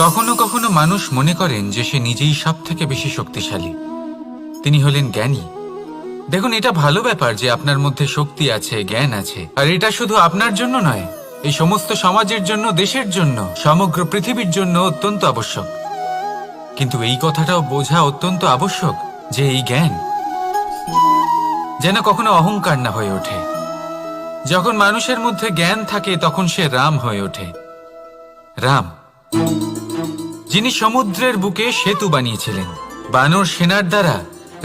কখনো কখনো মানুষ মনে করেন যে সে নিজেই সব থেকে বেশি শক্তিশালী। তিনি হলেন জ্ঞানী। দেখুন, এটা ভালো ব্যাপার যে আপনার মধ্যে শক্তি আছে, জ্ঞান আছে, আর এটা শুধু আপনার জন্য নয়, এই সমস্ত সমাজের জন্য, দেশের জন্য, সমগ্র পৃথিবীর জন্য অত্যন্ত আবশ্যক। কিন্তু এই কথাটাও বোঝা অত্যন্ত আবশ্যক যে এই জ্ঞান যেন কখনো অহংকার না হয়ে ওঠে। যখন মানুষের মধ্যে জ্ঞান থাকে তখন সে রাম হয়ে ওঠে। রাম, যিনি সমুদ্রের বুকে সেতু বানিয়েছিলেন, বানর সেনার দ্বারা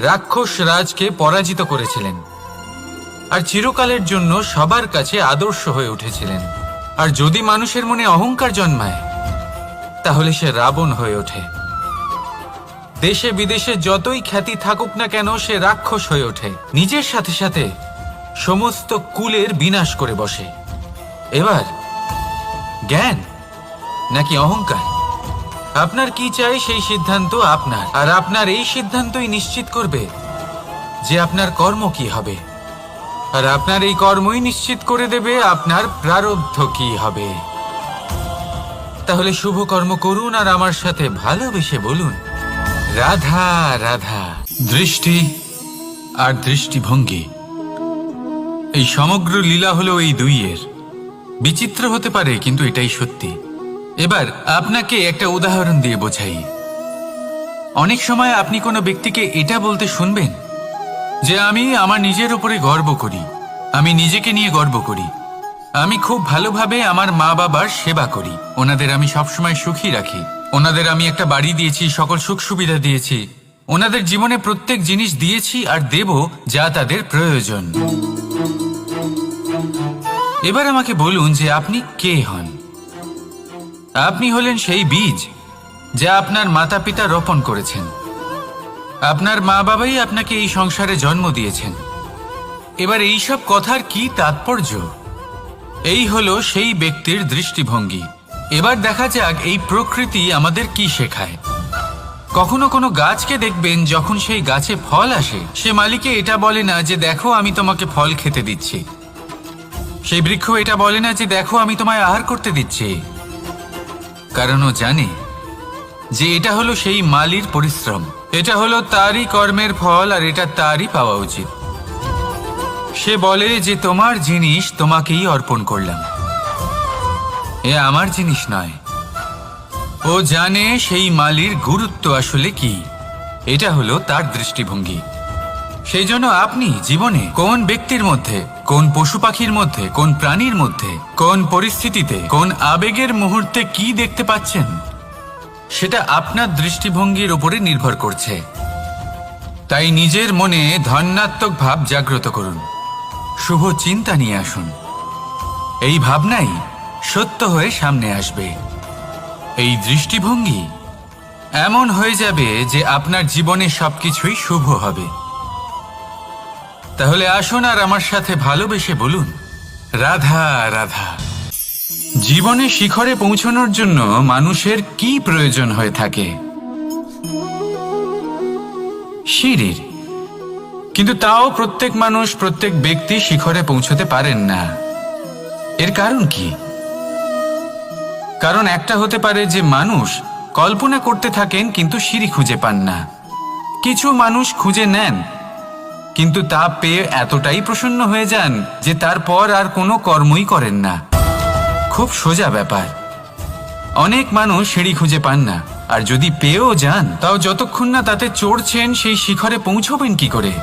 রাক্ষস রাজকে পরাজিত করেছিলেন, আর চিরকালের জন্য সবার কাছে আদর্শ হয়ে উঠেছিলেন। আর যদি মানুষের মনে অহংকার জন্মায় তাহলে সে রাবণ হয়ে ওঠে। দেশে বিদেশে যতই খ্যাতি থাকুক না কেন, সে রাক্ষস হয়ে ওঠে, নিজের সাথে সাথে সমস্ত কুলের বিনাশ করে বসে। এবার জ্ঞান নাকি অহংকার, আপনার কি চাই সেই সিদ্ধান্ত আপনার, আর আপনার এই সিদ্ধান্তই নিশ্চিত করবে যে আপনার কর্ম কি হবে, আর আপনার এই কর্মই নিশ্চিত করে দেবে আপনার প্রারব্ধ কি হবে। তাহলে শুভ কর্ম করুন আর আমার সাথে ভালোবেসে বলুন, রাধা রাধা। দৃষ্টি আর দৃষ্টিভঙ্গি, এই সমগ্র লীলা হলো এই দুইয়ের। বিচিত্র হতে পারে কিন্তু এটাই সত্যি। এবার আপনাকে একটা উদাহরণ দিয়ে বোঝাই। অনেক সময় আপনি কোনো ব্যক্তিকে এটা বলতে শুনবেন যে আমি আমার নিজের উপরে গর্ব করি, আমি নিজেকে নিয়ে গর্ব করি, আমি খুব ভালোভাবে আমার মা বাবার সেবা করি, ওনাদের আমি সবসময় সুখী রাখি, ওনাদের আমি একটা বাড়ি দিয়েছি, সকল সুখ সুবিধা দিয়েছি, ওনাদের জীবনে প্রত্যেক জিনিস দিয়েছি আর দেব যা তাদের প্রয়োজন। এবার আমাকে বলুন যে আপনি কে হন। আপনি হলেন সেই বীজ যা আপনার মাতা পিতা রোপণ করেছেন। আপনার মা বাবাই আপনাকে এই সংসারে জন্ম দিয়েছেন। এবার এইসব কথার কি তাৎপর্য? এই হলো সেই ব্যক্তির দৃষ্টিভঙ্গি। এবার দেখা যাক এই প্রকৃতি আমাদের কি শেখায়। কখনো কোনো গাছকে দেখবেন, যখন সেই গাছে ফল আসে, সে মালিকে এটা বলে না যে দেখো আমি তোমাকে ফল খেতে দিচ্ছি। সেই বৃক্ষ এটা বলে না যে দেখো আমি তোমায় আহার করতে দিচ্ছি, কারণ ও জানে যে এটা হলো সেই মালির পরিশ্রম, এটা হলো তারই কর্মের ফল, আর এটা তারই পাওয়া উচিত। সে বলে যে তোমার জিনিস তোমাকেই অর্পণ করলাম, এ আমার জিনিস নয়। ও জানে সেই মালির গুরুত্ব আসলে কি। এটা হলো তার দৃষ্টিভঙ্গি। সেই জন্য আপনি জীবনে কোন ব্যক্তির মধ্যে, কোন পশু পাখির মধ্যে, কোন প্রাণীর মধ্যে, কোন পরিস্থিতিতে, কোন আবেগের মুহূর্তে কি দেখতে পাচ্ছেন, সেটা আপনার দৃষ্টিভঙ্গির উপরে নির্ভর করছে। তাই নিজের মনে ধন্যাত্মক ভাব জাগ্রত করুন, শুভ চিন্তা নিয়ে আসুন। এই ভাবনাই সত্য হয়ে সামনে আসবে। এই দৃষ্টিভঙ্গি এমন হয়ে যাবে যে আপনার জীবনে সবকিছুই শুভ হবে। তাহলে আসুন আর আমার সাথে ভালোবেসে বলুন, রাধা রাধা। জীবনে শিখরে পৌঁছানোর জন্য মানুষের কি প্রয়োজন হয়ে থাকে? সিঁড়ির। কিন্তু তাও প্রত্যেক মানুষ, প্রত্যেক ব্যক্তি শিখরে পৌঁছতে পারেন না। এর কারণ কি? কারণ একটা হতে পারে যে মানুষ কল্পনা করতে থাকেন কিন্তু সিঁড়ি খুঁজে পান না। কিছু মানুষ খুঁজে নেন কিন্তু তা পেয়ে এতটাই প্রসন্ন হয়ে যান যে তারপর আর কোনো কর্মই করেন না। খুব সোজা ব্যাপার। অনেক মানুষ সিঁড়ি খুঁজে পান না, আর যদি পেয়েও যান তাও যতক্ষণ না তাতে চড়ছেন সেই শিখরে পৌঁছবেন কি করে?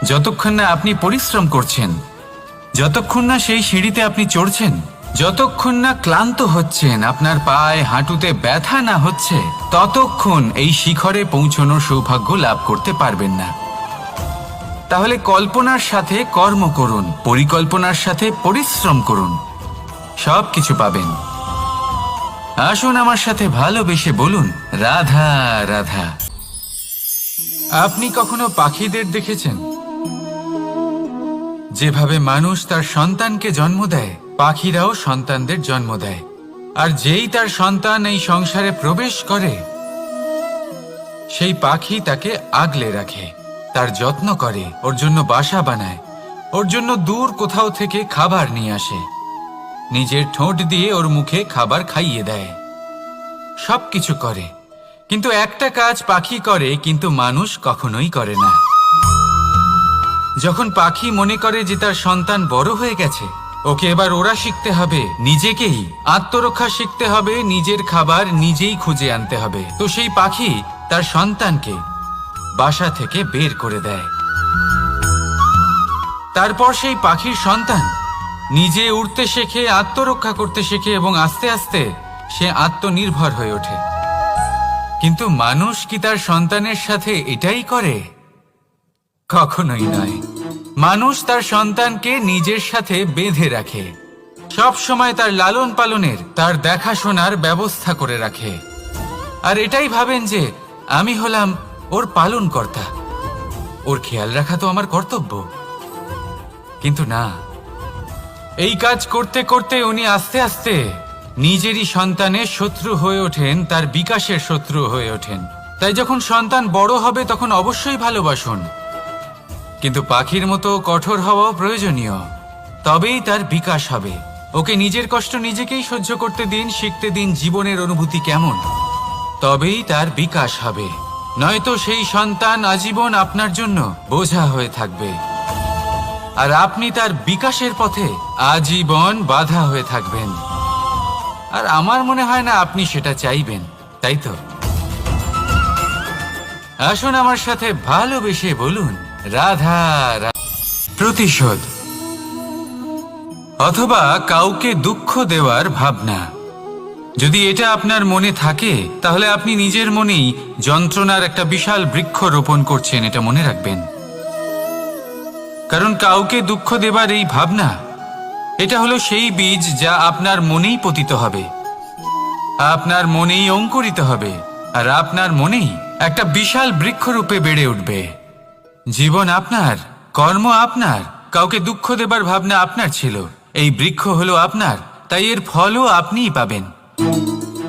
যতক্ষণ না আপনি পরিশ্রম করছেন, যতক্ষণ না সেই সিঁড়িতে আপনি চড়ছেন, যতক্ষণ না ক্লান্ত হচ্ছেন, আপনার পায়ে হাঁটুতে ব্যথা না হচ্ছে, ততক্ষণ এই শিখরে পৌঁছানোর সৌভাগ্য লাভ করতে পারবেন না। তাহলে কল্পনার সাথে কর্ম করুন, পরিকল্পনার সাথে পরিশ্রম করুন, সব কিছু পাবেন। আসুন আমার সাথে ভালোবেসে বলুন, রাধা রাধা। আপনি কখনো পাখিদের দেখেছেন? যেভাবে মানুষ তার সন্তানকে জন্ম দেয়, পাখিরাও সন্তানদের জন্ম দেয়। আর যেই তার সন্তান এই সংসারে প্রবেশ করে, সেই পাখি তাকে আগলে রাখে, তার যত্ন করে, ওর জন্য বাসা বানায়, ওর জন্য দূর কোথাও থেকে খাবার নিয়ে আসে, নিজের ঠোঁট দিয়ে ওর মুখে খাবার খাইয়ে দেয়। সবকিছু করে, কিন্তু একটা কাজ পাখি করে কিন্তু মানুষ কখনোই করে না। যখন পাখি মনে করে যে তার সন্তান বড় হয়ে গেছে, ওকে এবার ওরা শিখতে হবে নিজেকেই আত্মরক্ষা শিখতে হবে, নিজের খাবার নিজেই খুঁজে আনতে হবে, তো সেই পাখি তার সন্তানকে বাসা থেকে বের করে দেয়। তারপর সেই পাখির সন্তান নিজে উড়তে শেখে, আত্মরক্ষা করতে শেখে এবং আস্তে আস্তে সে আত্মনির্ভর হয়ে ওঠে। কিন্তু মানুষ কি তার সন্তানের সাথে এটাই করে? কখনোই নয়। মানুষ তার সন্তানকে নিজের সাথে বেঁধে রাখে, সব সময় তার লালন পালনের, তার দেখাশোনার ব্যবস্থা করে রাখে, আর এটাই ভাবেন যে আমি হলাম ওর পালনকর্তা, ওর খেয়াল রাখা তো আমার কর্তব্য। কিন্তু না, এই কাজ করতে করতে উনি আস্তে আস্তে নিজেরই সন্তানের শত্রু হয়ে ওঠেন, তার বিকাশের শত্রু হয়ে ওঠেন। তাই যখন সন্তান বড় হবে তখন অবশ্যই ভালোবাসুন, কিন্তু পাখির মতো কঠোর হওয়াও প্রয়োজনীয়, তবেই তার বিকাশ হবে। ওকে নিজের কষ্ট নিজেকেই সহ্য করতে দিন, শিখতে দিন জীবনের অনুভূতি কেমন, তবেই তার বিকাশ হবে। নয়তো সেই সন্তান আজীবন আপনার জন্য বোঝা হয়ে থাকবে, আর আপনি তার বিকাশের পথে আজীবন বাধা হয়ে থাকবেন। আর আমার মনে হয় না আপনি সেটা চাইবেন, তাই তো? আসুন আমার সাথে ভালোবেসে বলুন রাধা রাধা। প্রতিশোধ অথবা কাউকে দুঃখ দেওয়ার ভাবনা, যদি এটা আপনার মনে থাকে তাহলে আপনি নিজের মনেই যন্ত্রণার একটা বিশাল বৃক্ষ রোপণ করছেন, এটা মনে রাখবেন। কারণ কাউকে দুঃখ দেবার এই ভাবনা, এটা হলো সেই বীজ যা আপনার মনেই পতিত হবে, আপনার মনেই অঙ্কুরিত হবে, আর আপনার মনেই একটা বিশাল বৃক্ষরূপে বেড়ে উঠবে। জীবন আপনার, কর্ম আপনার, কাউকে দুঃখ দেবার ভাবনা আপনার ছিল, এই বৃক্ষ হলো আপনার, তাই এর ফলও আপনিই পাবেন,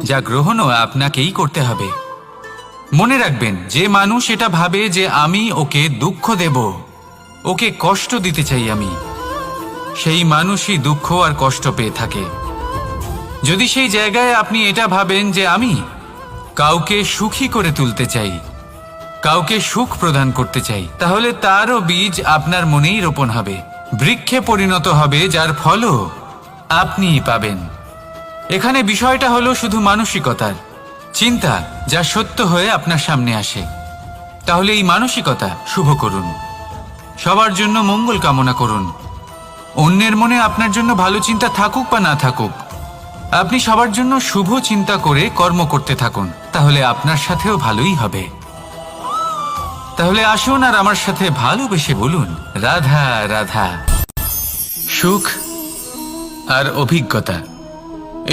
যা গ্রহণও আপনাকেই করতে হবে। মনে রাখবেন, যে মানুষ এটা ভাবে যে আমি ওকে দুঃখ দেব, ওকে কষ্ট দিতে চাই আমি, সেই মানুষই দুঃখ আর কষ্ট পেয়ে থাকে। যদি সেই জায়গায় আপনি এটা ভাবেন যে আমি কাউকে সুখী করে তুলতে চাই, কাউকে সুখ প্রদান করতে চাই, তাহলে তারও বীজ আপনার মনেই রোপণ হবে, বৃক্ষে পরিণত হবে, যার ফলও আপনিই পাবেন। এখানে বিষয়টা হলো শুধু মানসিকতার চিন্তা, যা সত্য হয়ে আপনার সামনে আসে। তাহলে এই মানসিকতা শুভ করুন, সবার জন্য মঙ্গল কামনা করুন। অন্যের মনে আপনার জন্য ভালো চিন্তা থাকুক বা না থাকুক, আপনি সবার জন্য শুভ চিন্তা করে কর্ম করতে থাকুন, তাহলে আপনার সাথেও ভালোই হবে। তাহলে আসুন আর আমার সাথে ভালোবেসে বলুন রাধা রাধা। সুখ আর অভিজ্ঞতা,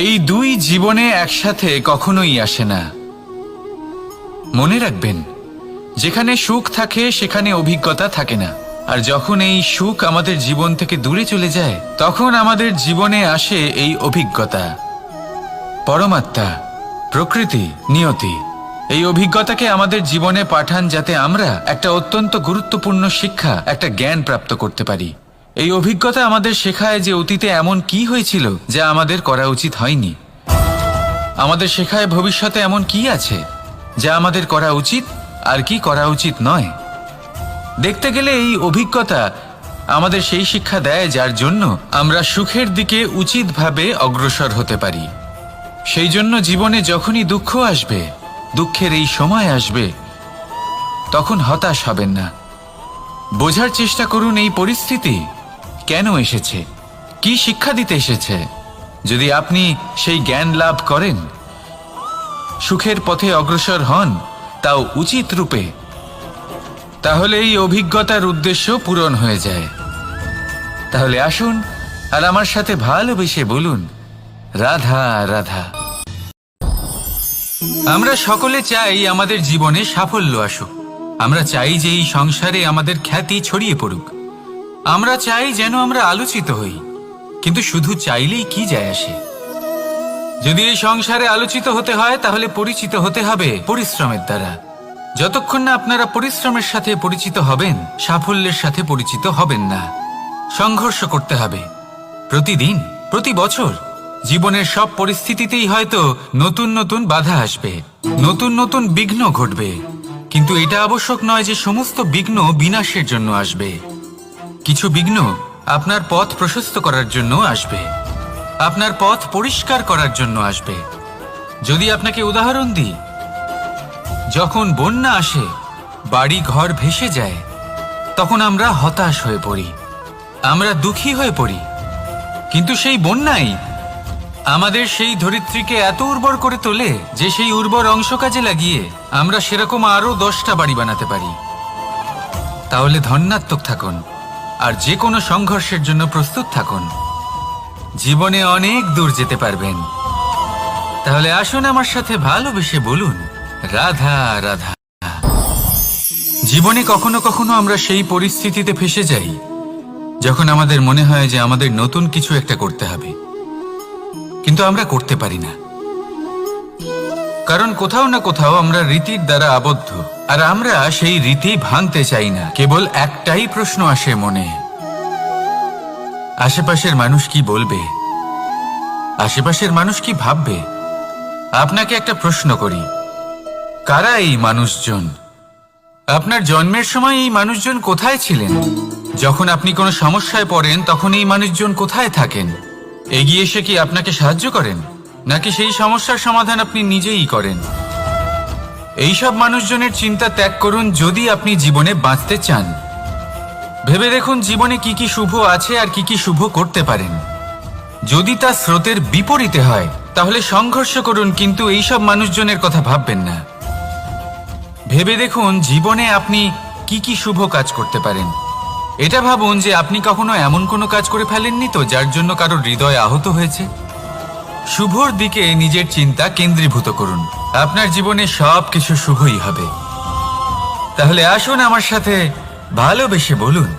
এই দুই জীবনে একসাথে কখনোই আসে না। মনে রাখবেন, যেখানে সুখ থাকে সেখানে অভিজ্ঞতা থাকে না, আর যখন এই সুখ আমাদের জীবন থেকে দূরে চলে যায় তখন আমাদের জীবনে আসে এই অভিজ্ঞতা। পরমাত্মা, প্রকৃতি, নিয়তি এই অভিজ্ঞতাকে আমাদের জীবনে পাঠান, যাতে আমরা একটা অত্যন্ত গুরুত্বপূর্ণ শিক্ষা, একটা জ্ঞান প্রাপ্ত করতে পারি। এই অভিজ্ঞতা আমাদের শেখায় যে অতীতে এমন কি হয়েছিল যা আমাদের করা উচিত হয়নি, আমাদের শেখায় ভবিষ্যতে এমন কি আছে যা আমাদের করা উচিত আর কি করা উচিত নয়। দেখতে গেলে এই অভিজ্ঞতা আমাদের সেই শিক্ষা দেয় যার জন্য আমরা সুখের দিকে উচিতভাবে অগ্রসর হতে পারি। সেই জন্য জীবনে যখনই দুঃখ আসবে, দুঃখের এই সময় আসবে, তখন হতাশ হবেন না। বোঝার চেষ্টা করুন এই পরিস্থিতি কেন এসেছে, কি শিক্ষা দিতে এসেছে। যদি আপনি সেই জ্ঞান লাভ করেন, সুখের পথে অগ্রসর হন, তাও উচিত রূপে, তাহলে এই অভিজ্ঞতার উদ্দেশ্য পূরণ হয়ে যায়। তাহলে আসুন আর আমার সাথে ভালোবেসে বলুন রাধা রাধা। আমরা সকলে চাই আমাদের জীবনে সাফল্য আসুক, আমরা চাই যে এই সংসারে আমাদের খ্যাতি ছড়িয়ে পড়ুক, আমরা চাই যেন আমরা আলোচিত হই। কিন্তু শুধু চাইলেই কি যায় আসে? যদি এই সংসারে আলোচিত হতে হয় তাহলে পরিচিত হতে হবে পরিশ্রমের দ্বারা। যতক্ষণ না আপনারা পরিশ্রমের সাথে পরিচিত হবেন, সাফল্যের সাথে পরিচিত হবেন না। সংঘর্ষ করতে হবে প্রতিদিন, প্রতি বছর, জীবনের সব পরিস্থিতিতেই হয়তো নতুন নতুন বাধা আসবে, নতুন নতুন বিঘ্ন ঘটবে, কিন্তু এটা আবশ্যক নয় যে সমস্ত বিঘ্ন বিনাশের জন্য আসবে। কিছু বিঘ্ন আপনার পথ প্রশস্ত করার জন্য আসবে, আপনার পথ পরিষ্কার করার জন্য আসবে। যদি আপনাকে উদাহরণ দিই, যখন বন্যা আসে, বাড়ি ঘর ভেসে যায়, তখন আমরা হতাশ হয়ে পড়ি, আমরা দুঃখী হয়ে পড়ি। কিন্তু সেই বন্যাই আমাদের সেই ধরিত্রীকে এত উর্বর করে তোলে যে সেই উর্বর অংশ কাজে লাগিয়ে আমরা সেরকম আরো 10টা বাড়ি বানাতে পারি। তাহলে ধন্যাত্মক থাকুন আর যে কোনো সংঘর্ষের জন্য প্রস্তুত থাকুন, জীবনে অনেক দূর যেতে পারবেন। তাহলে আসুন আমার সাথে ভালোবেসে বলুন, রাধা রাধা। জীবনে কখনো কখনো আমরা সেই পরিস্থিতিতে ফেসে যাই যখন আমাদের মনে হয় যে আমাদের নতুন কিছু একটা করতে হবে, কিন্তু আমরা করতে পারি না, কারণ কোথাও না কোথাও আমরা রীতির দ্বারা আবদ্ধ, আর আমরা সেই রীতি ভাঙতে চাই না। কেবল একটাই প্রশ্ন আসে মনে, আশেপাশের মানুষ কি বলবে, আশেপাশের মানুষ কি ভাববে। আপনাকে একটা প্রশ্ন করি, কারা এই মানুষজন? আপনার জন্মের সময় এই মানুষজন কোথায় ছিলেন? যখন আপনি কোনো সমস্যায় পড়েন তখন এই মানুষজন কোথায় থাকেন? এগিয়ে এসে কি আপনাকে সাহায্য করেন, নাকি সেই সমস্যার সমাধান আপনি নিজেই করেন? এইসব মানুষজনের চিন্তা ত্যাগ করুন যদি আপনি জীবনে বাঁচতে চান। ভেবে দেখুন জীবনে কি কি শুভ আছে আর কি কি শুভ করতে পারেন। যদি তা স্রোতের বিপরীতে হয় তাহলে সংঘর্ষ করুন, কিন্তু এইসব মানুষজনের কথা ভাববেন না। ভেবে দেখুন জীবনে আপনি কি কি শুভ কাজ করতে পারেন। এটা ভাবুন যে আপনি কখনো এমন কোনো কাজ করে ফেলেননি তো যার জন্য কারোর হৃদয় আহত হয়েছে। শুভর দিকে নিজের চিন্তা কেন্দ্রীভূত করুন, আপনার জীবনে সব কিছু শুভই হবে। তাহলে আসুন আমার সাথে ভালোবেসে বলুন,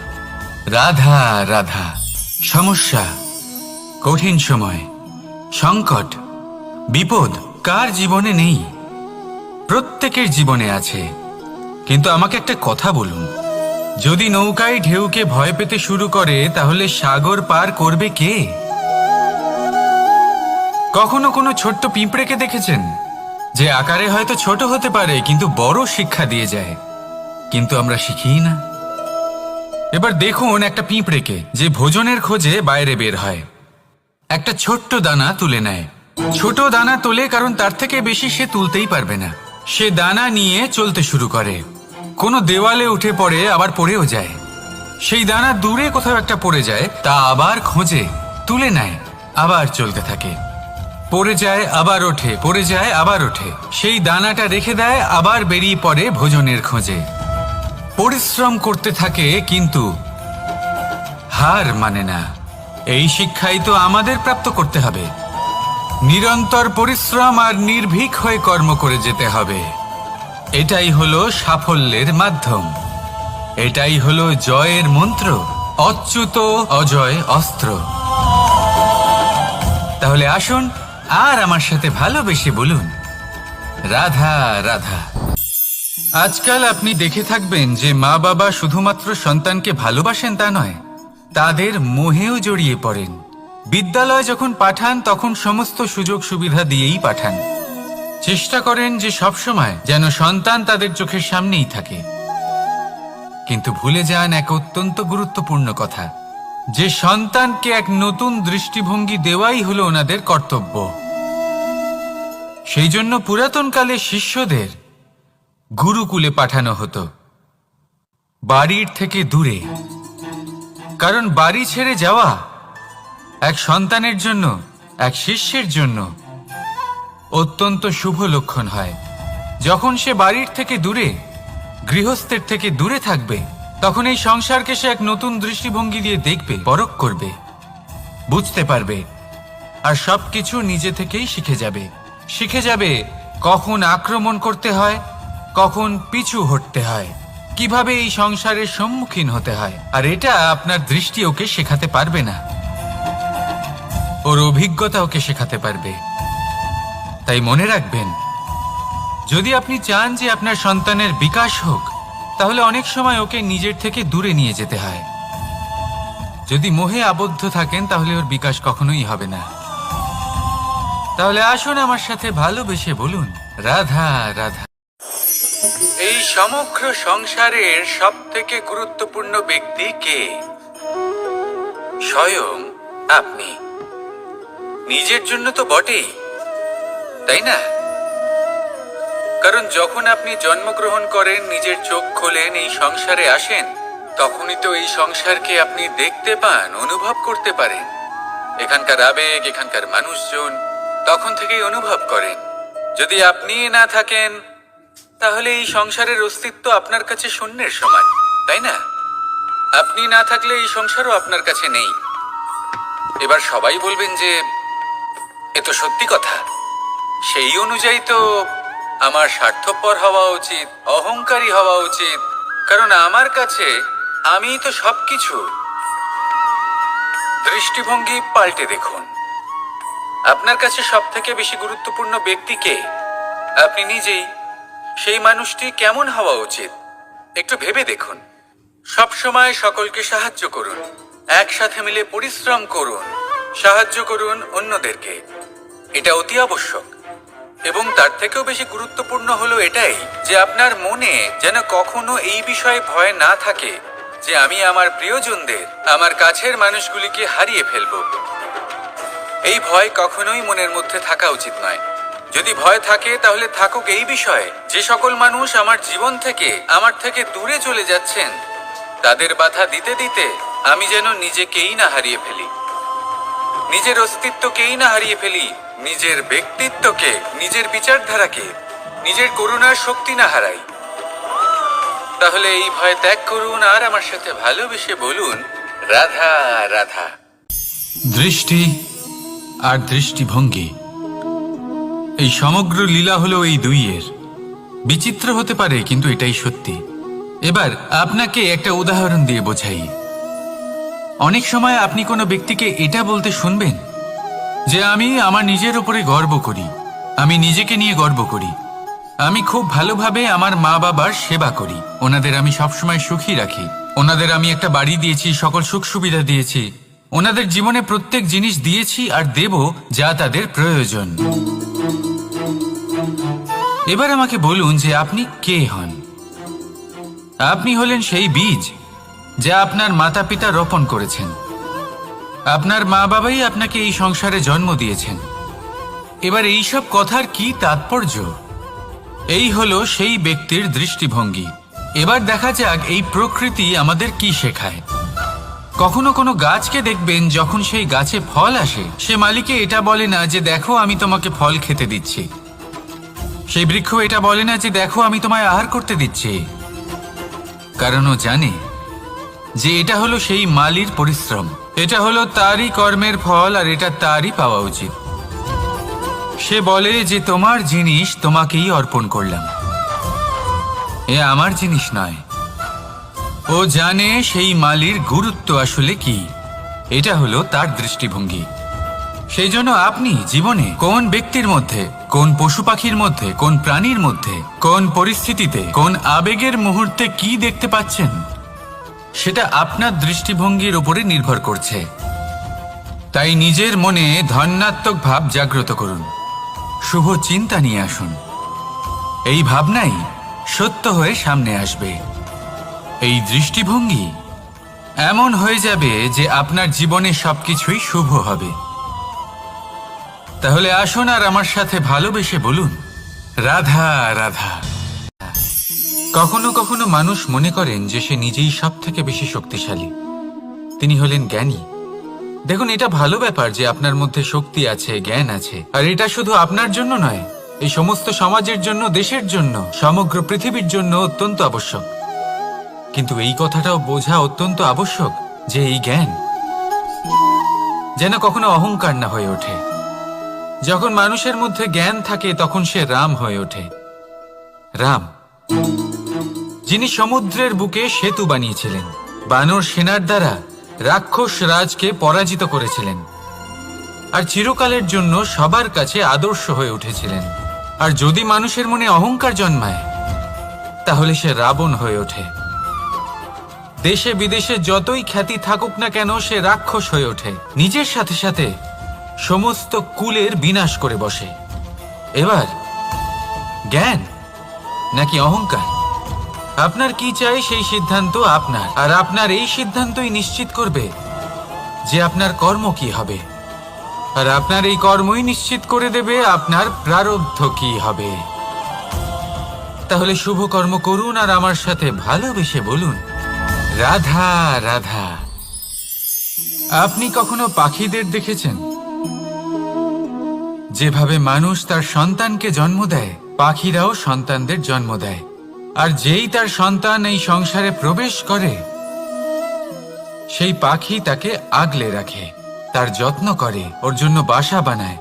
রাধা রাধা। সমস্যা, কঠিন সময়, সংকট, বিপদ কার জীবনে নেই? প্রত্যেকের জীবনে আছে। কিন্তু আমাকে একটা কথা বলুন, যদি নৌকায় ঢেউকে ভয় পেতে শুরু করে তাহলে সাগর পার করবে কে? কখনো কোনো ছোট্ট পিঁপড়েকে দেখেছেন যে আকারে হয়তো ছোট হতে পারে কিন্তু বড় শিক্ষা দিয়ে যায়? কিন্তু আমরা শিখিই না। এবার দেখুন একটা পিঁপড়েকে যে ভোজনের খোঁজে বাইরে বের হয়, একটা ছোট্ট দানা তুলে নেয়। ছোট দানা তোলে কারণ তার থেকে বেশি সে তুলতেই পারবে না। সে দানা নিয়ে চলতে শুরু করে, কোনো দেওয়ালে উঠে পড়ে, আবার পড়েও যায়। সেই দানা দূরে কোথাও একটা পড়ে যায়, তা আবার খোঁজে, তুলে নেয়, আবার চলতে থাকে। পড়ে যায় আবার ওঠে, পড়ে যায় আবার ওঠে। সেই দানাটা রেখে দেয়, আবার বেরিয়ে পড়ে ভোজনের খোঁজে। পরিশ্রম করতে থাকে কিন্তু হার মানে না। এই শিক্ষাই তো আমাদের প্রাপ্ত করতে হবে। নিরন্তর পরিশ্রম আর নির্ভীক হয়ে কর্ম করে যেতে হবে। এটাই হলো সাফল্যের মাধ্যম, এটাই হলো জয়ের মন্ত্র, অচ্যুত অজয় অস্ত্র। তাহলে আসুন আর আমার সাথে ভালোবেসে বলুন, রাধা রাধা। আজকাল আপনি দেখে থাকবেন যে মা বাবা শুধুমাত্র সন্তানকে ভালোবাসেন তা নয়, তাদের মোহেও জড়িয়ে পড়েন। বিদ্যালয় যখন পাঠান তখন সমস্ত সুযোগ সুবিধা দিয়েই পাঠান। চেষ্টা করেন যে সবসময় যেন সন্তান তাদের চোখের সামনেই থাকে। কিন্তু ভুলে যান এক অত্যন্ত গুরুত্বপূর্ণ কথা, যে সন্তানকে এক নতুন দৃষ্টিভঙ্গি দেওয়াই হলো ওনাদের কর্তব্য। সেই জন্য পুরাতনকালে শিষ্যদের গুরুকুলে পাঠানো হতো, বাড়ির থেকে দূরে। কারণ বাড়ি ছেড়ে যাওয়া এক সন্তানের জন্য, এক শিষ্যের জন্য অত্যন্ত শুভ লক্ষণ হয়। যখন সে বাড়ির থেকে দূরে, গৃহস্থের থেকে দূরে থাকবে, তখন এই সংসারকে সে এক নতুন দৃষ্টিভঙ্গি দিয়ে দেখবে, পরখ করবে, বুঝতে পারবে, আর সবকিছু নিজে থেকেই শিখে যাবে। শিখে যাবে কখন আক্রমণ করতে হয়, কখন পিছু হটতে হয়, কিভাবে এই সংসারের সম্মুখীন হতে হয়। আর এটা আপনার দৃষ্টি ওকে শেখাতে পারবে না, ওর অভিজ্ঞতা ওকে শেখাতে পারবে। তাই মনে রাখবেন, যদি আপনি চান যে আপনার সন্তানের বিকাশ হোক, তাহলে অনেক সময় ওকে নিজের থেকে দূরে নিয়ে যেতে হয়। যদি মোহে আবদ্ধ থাকেন তাহলে ওর বিকাশ কখনোই হবে না। তাহলে আসুন আমার সাথে ভালোবেসে বলুন, রাধা রাধা। এই সমগ্র সংসারের সব থেকে গুরুত্বপূর্ণ ব্যক্তি কে? স্বয়ং আপনি। নিজের জন্য তো বটেই, তাই না? কারণ যখন আপনি জন্মগ্রহণ করেন, নিজের চোখ খোলেন, এই সংসারে আসেন, তখনই তো এই সংসারকে আপনি দেখতে পান, অনুভব করতে পারেন। এখানকার আবেগ, এখানকার মানুষজন তখন থেকেই অনুভব করেন। যদি আপনি না থাকেন, তাহলে এই সংসারের অস্তিত্ব আপনার কাছে শূন্যের সমান, তাই না? আপনি না থাকলে এই সংসারও আপনার কাছে নেই। এবার সবাই বলবেন যে এ তো সত্যি কথা। সেই অনুযায়ী তো আমার স্বার্থপর হওয়া উচিত, অহংকারী হওয়া উচিত, কারণ আমার কাছে আমিই তো সবকিছু। দৃষ্টিভঙ্গি পাল্টে দেখুন। আপনার কাছে সব থেকে বেশি গুরুত্বপূর্ণ ব্যক্তি কে? আপনি নিজেই। সেই মানুষটি কেমন হওয়া উচিত একটু ভেবে দেখুন। সব সময় সকলকে সাহায্য করুন, একসাথে মিলে পরিশ্রম করুন, সাহায্য করুন অন্যদেরকে। এটা অতি আবশ্যক। এবং তার থেকেও বেশি গুরুত্বপূর্ণ হলো এটাই যে আপনার মনে যেন কখনো এই বিষয়ে ভয় না থাকে যে আমি আমার প্রিয়জনদের, আমার কাছের মানুষগুলিকে হারিয়ে ফেলব। এই ভয় কখনোই মনের মধ্যে থাকা উচিত নয়। যদি ভয় থাকে তাহলে থাকুক এই বিষয়ে যে সকল মানুষ আমার জীবন থেকে, আমার থেকে দূরে চলে যাচ্ছেন, তাদের বাধা দিতে দিতে আমি যেন নিজেকেই না হারিয়ে ফেলি, নিজের অস্তিত্বকেই না হারিয়ে ফেলি, নিজের ব্যক্তিত্বকে, নিজের বিচারধারাকে, নিজের করুণার শক্তি না হারাই। তাহলে এই ভয় ত্যাগ করুন আর আমার সাথে ভালোবেসে বলুন, রাধা রাধা। দৃষ্টি আর দৃষ্টিভঙ্গি, এই সমগ্র লীলা হলো এই দুইয়ের। বিচিত্র হতে পারে, কিন্তু এটাই সত্যি। এবার আপনাকে একটা উদাহরণ দিয়ে বোঝাই। অনেক সময় আপনি কোনো ব্যক্তিকে এটা বলতে শুনবেন যে আমি আমার নিজের উপরে গর্ব করি, আমি নিজেকে নিয়ে গর্ব করি, আমি খুব ভালোভাবে আমার মা বাবার সেবা করি, ওনাদের আমি সবসময় সুখী রাখি, ওনাদের আমি একটা বাড়ি দিয়েছি, সকল সুখ সুবিধা দিয়েছি, ওনাদের জীবনে প্রত্যেক জিনিস দিয়েছি আর দেব যা তাদের প্রয়োজন। এবার আমাকে বলুন যে আপনি কে হন? আপনি হলেন সেই বীজ যা আপনার মাতা পিতা রোপণ করেছেন। আপনার মা বাবাই আপনাকে এই সংসারে জন্ম দিয়েছেন। এবার এইসব কথার কি তাৎপর্য? এই হলো সেই ব্যক্তির দৃষ্টিভঙ্গি। এবার দেখা যাক এই প্রকৃতি আমাদের কি শেখায়। কখনো কোনো গাছকে দেখবেন, যখন সেই গাছে ফল আসে, সে মালিকে এটা বলে না যে দেখো আমি তোমাকে ফল খেতে দিচ্ছি। সেই বৃক্ষ এটা বলে না যে দেখো আমি তোমায় আহার করতে দিচ্ছি, কারণ ও জানে যে এটা হলো সেই মালির পরিশ্রম, এটা হলো তারই কর্মের ফল আর এটা তারই পাওয়া উচিত। সে বলে যে তোমার জিনিস তোমাকেই অর্পণ করলাম, এ আমার জিনিস নয়। ও জানে সেই মালির গুরুত্ব আসলে কি। এটা হলো তার দৃষ্টিভঙ্গি। সেই জন্য আপনি জীবনে কোন ব্যক্তির মধ্যে, কোন পশু পাখির মধ্যে, কোন প্রাণীর মধ্যে, কোন পরিস্থিতিতে, কোন আবেগের মুহূর্তে কি দেখতে পাচ্ছেন, সেটা আপনার দৃষ্টিভঙ্গির উপরে নির্ভর করছে। তাই নিজের মনে ধন্যাত্মক ভাব জাগ্রত করুন, শুভ চিন্তা নিয়ে আসুন। এই ভাবনাই সত্য হয়ে সামনে আসবে। এই দৃষ্টিভঙ্গি এমন হয়ে যাবে যে আপনার জীবনে সবকিছুই শুভ হবে। তাহলে আসুন আর আমার সাথে ভালোবেসে বলুন, রাধা রাধা। কখনো কখনো মানুষ মনে করেন যে সে নিজেই সব থেকে বেশি শক্তিশালী, তিনি হলেন জ্ঞানী। দেখুন, এটা ভালো ব্যাপার যে আপনার মধ্যে শক্তি আছে, জ্ঞান আছে, আর এটা শুধু আপনার জন্য নয়, এই সমস্ত সমাজের জন্য, দেশের জন্য, সমগ্র পৃথিবীর জন্য অত্যন্ত আবশ্যক। কিন্তু এই কথাটাও বোঝা অত্যন্ত আবশ্যক যে এই জ্ঞান যেন কখনো অহংকার না হয়ে ওঠে। যখন মানুষের মধ্যে জ্ঞান থাকে তখন সে রাম হয়ে ওঠে। রাম, যিনি সমুদ্রের বুকে সেতু বানিয়েছিলেন, বানর সেনার দ্বারা রাক্ষস রাজকে পরাজিত করেছিলেন, আর চিরকালের জন্য সবার কাছে আদর্শ হয়ে উঠেছিলেন। আর যদি মানুষের মনে অহংকার জন্মায়, তাহলে সে রাবণ হয়ে ওঠে। দেশে বিদেশে যতই খ্যাতি থাকুক না কেন, সে রাক্ষস হয়ে ওঠে। নিজের সাথে সাথে সমস্ত কুলের বিনাশ করে বসে। এবার জ্ঞান নাকি অহংকার, আপনার কি চাই সেই সিদ্ধান্ত আপনার, আর আপনার এই সিদ্ধান্তই নিশ্চিত করবে যে আপনার কর্ম কি হবে, আর আপনার এই কর্মই নিশ্চিত করে দেবে আপনার প্রারব্ধ কি হবে। তাহলে শুভ কর্ম করুন আর আমার সাথে ভালোবেসে বলুন, রাধা রাধা। আপনি কখনো পাখিদের দেখেছেন? যেভাবে মানুষ তার সন্তানকে জন্ম দেয়, পাখিরাও সন্তানদের জন্ম দেয়। আর যেই তার সন্তান এই সংসারে প্রবেশ করে, সেই পাখি তাকে আগলে রাখে, তার যত্ন করে, ওর জন্য বাসা বানায়,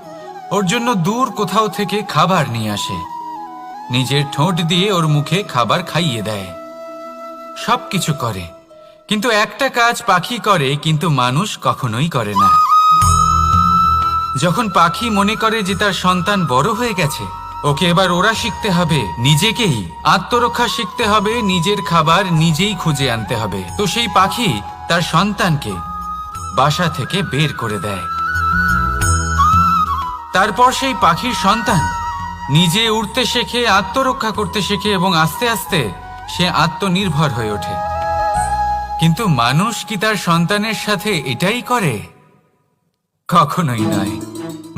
ওর জন্য দূর কোথাও থেকে খাবার নিয়ে আসে, নিজের ঠোঁট দিয়ে ওর মুখে খাবার খাইয়ে দেয়, সবকিছু করে। কিন্তু একটা কাজ পাখি করে, কিন্তু মানুষ কখনোই করে না। যখন পাখি মনে করে যে তার সন্তান বড় হয়ে গেছে, ওকে এবার ওরা শিখতে হবে, নিজেকেই আত্মরক্ষা শিখতে হবে, নিজের খাবার নিজেই খুঁজে আনতে হবে, তো সেই পাখি তার সন্তানকে বাসা থেকে বের করে দেয়। তারপর সেই পাখির সন্তান নিজে উড়তে শেখে, আত্মরক্ষা করতে শেখে এবং আস্তে আস্তে সে আত্মনির্ভর হয়ে ওঠে। কিন্তু মানুষ কি তার সন্তানের সাথে এটাই করে? কখনোই নয়।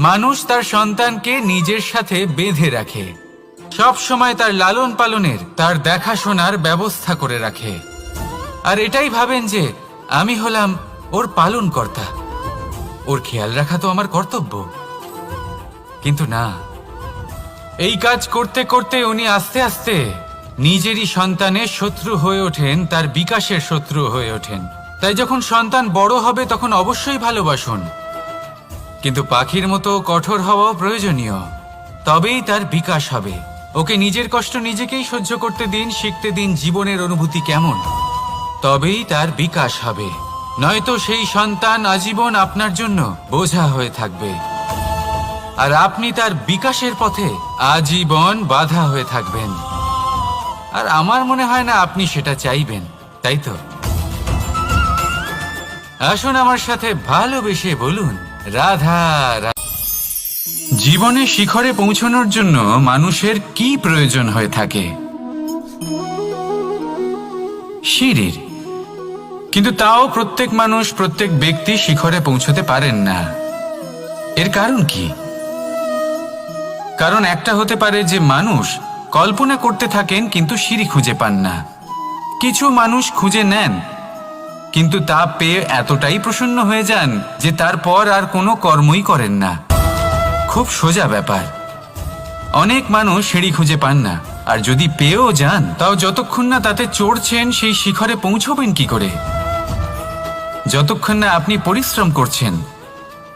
মানুষ তার সন্তানকে নিজের সাথে বেঁধে রাখে, সব সময় তার লালন পালনের, তার দেখাশোনার ব্যবস্থা করে রাখে, আর এটাই ভাবেন যে আমি হলাম ওর পালনকর্তা, ওর খেয়াল রাখা তো আমার কর্তব্য। কিন্তু না, এই কাজ করতে করতে উনি আস্তে আস্তে নিজেরই সন্তানের শত্রু হয়ে ওঠেন, তার বিকাশের শত্রু হয়ে ওঠেন। তাই যখন সন্তান বড় হবে তখন অবশ্যই ভালোবাসুন, কিন্তু পাখির মতো কঠোর হওয়াও প্রয়োজনীয়, তবেই তার বিকাশ হবে। ওকে নিজের কষ্ট নিজেকেই সহ্য করতে দিন, শিখতে দিন জীবনের অনুভূতি কেমন, তবেই তার বিকাশ হবে। নয়তো সেই সন্তান আজীবন আপনার জন্য বোঝা হয়ে থাকবে, আর আপনি তার বিকাশের পথে আজীবন বাধা হয়ে থাকবেন। আর আমার মনে হয় না আপনি সেটা চাইবেন, তাই তো? আসুন আমার সাথে ভালোবেসে বলুন, রাধা রাধা। জীবনে শিখরে পৌঁছানোর জন্য মানুষের কি প্রয়োজন হয়ে থাকে? সিঁড়ির। কিন্তু তাও প্রত্যেক মানুষ, প্রত্যেক ব্যক্তি শিখরে পৌঁছতে পারেন না। এর কারণ কি? কারণ একটা হতে পারে যে মানুষ কল্পনা করতে থাকেন কিন্তু সিঁড়ি খুঁজে পান না। কিছু মানুষ খুঁজে নেন, কিন্তু তা পেয়ে এতটাই প্রসন্ন হয়ে যান যে তারপর আর কোনো কর্মই করেন না। খুব সোজা ব্যাপার। অনেক মানুষ সিঁড়ি খুঁজে পান না, আর যদি পেয়েও যান তাও যতক্ষণ না তাতে চড়ছেন সেই শিখরে পৌঁছবেন কি করে? যতক্ষণ না আপনি পরিশ্রম করছেন,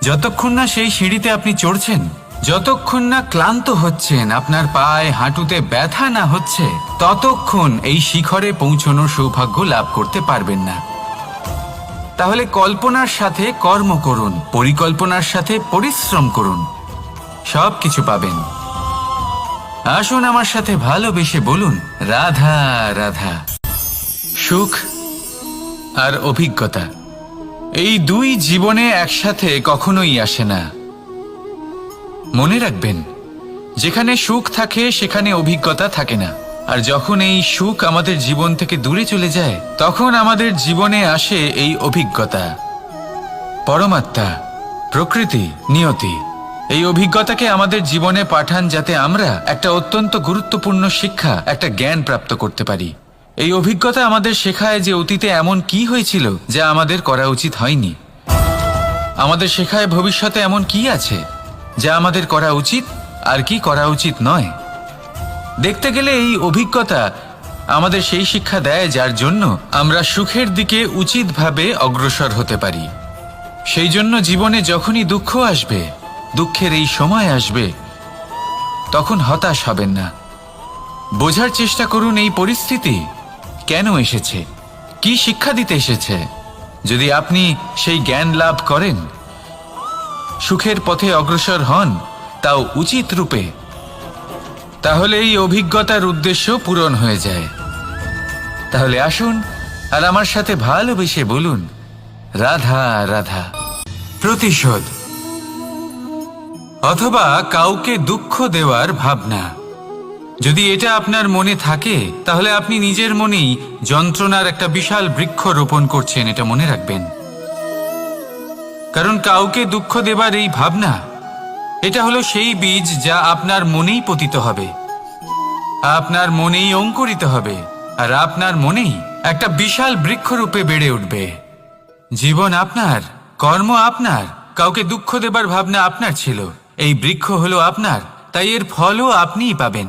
যতক্ষণ না সেই সিঁড়িতে আপনি চড়ছেন, যতক্ষণ না ক্লান্ত হচ্ছেন, আপনার পায়ে হাঁটুতে ব্যথা না হচ্ছে, ততক্ষণ এই শিখরে পৌঁছানোর সৌভাগ্য লাভ করতে পারবেন না। তাহলে কল্পনার সাথে কর্ম করুন, পরিকল্পনার সাথে পরিশ্রম করুন, সব কিছু পাবেন। আসুন আমার সাথে ভালোবেসে বলুন, রাধা রাধা। সুখ আর অভিজ্ঞতা, এই দুই জীবনে একসাথে কখনোই আসে না। মনে রাখবেন, যেখানে সুখ থাকে সেখানে অভিজ্ঞতা থাকে না। আর যখন এই সুখ আমাদের জীবন থেকে দূরে চলে যায়, তখন আমাদের জীবনে আসে এই অভিজ্ঞতা। পরমাত্মা, প্রকৃতি, নিয়তি এই অভিজ্ঞতাকে আমাদের জীবনে পাঠান, যাতে আমরা একটা অত্যন্ত গুরুত্বপূর্ণ শিক্ষা, একটা জ্ঞান প্রাপ্ত করতে পারি। এই অভিজ্ঞতা আমাদের শেখায় যে অতীতে এমন কি হয়েছিল যা আমাদের করা উচিত হয়নি। আমাদের শেখায় ভবিষ্যতে এমন কি আছে যা আমাদের করা উচিত আর কি করা উচিত নয়। দেখতে গেলে এই অভিজ্ঞতা আমাদের সেই শিক্ষা দেয় যার জন্য আমরা সুখের দিকে উচিতভাবে অগ্রসর হতে পারি। সেই জন্য জীবনে যখনই দুঃখ আসবে, দুঃখের এই সময় আসবে, তখন হতাশ হবেন না। বোঝার চেষ্টা করুন এই পরিস্থিতি কেন এসেছে, কি শিক্ষা দিতে এসেছে। যদি আপনি সেই জ্ঞান লাভ করেন, সুখের পথে অগ্রসর হন, তাও উচিত রূপে, তাহলে এই অভিজ্ঞতার উদ্দেশ্য পূরণ হয়ে যায়। তাহলে আসুন আর আমার সাথে ভালোবেসে বলুন, রাধা রাধা। প্রতিশোধ। অথবা কাউকে দুঃখ দেওয়ার ভাবনা। যদি এটা আপনার মনে থাকে তাহলে আপনি নিজের মনেই যন্ত্রণার একটা বিশাল বৃক্ষ রোপণ করছেন, এটা মনে রাখবেন। কারণ কাউকে দুঃখ দেবার এই ভাবনা, এটা হলো সেই বীজ যা আপনার মনেই পতিত হবে, আপনার মনেই অঙ্কুরিত হবে, আর আপনার মনেই একটা বিশাল বৃক্ষরূপে বেড়ে উঠবে। জীবন আপনার, কর্ম আপনার, কাউকে দুঃখ দেবার ভাবনা আপনার ছিল, এই বৃক্ষ হলো আপনার, তাই এর ফলও আপনিই পাবেন,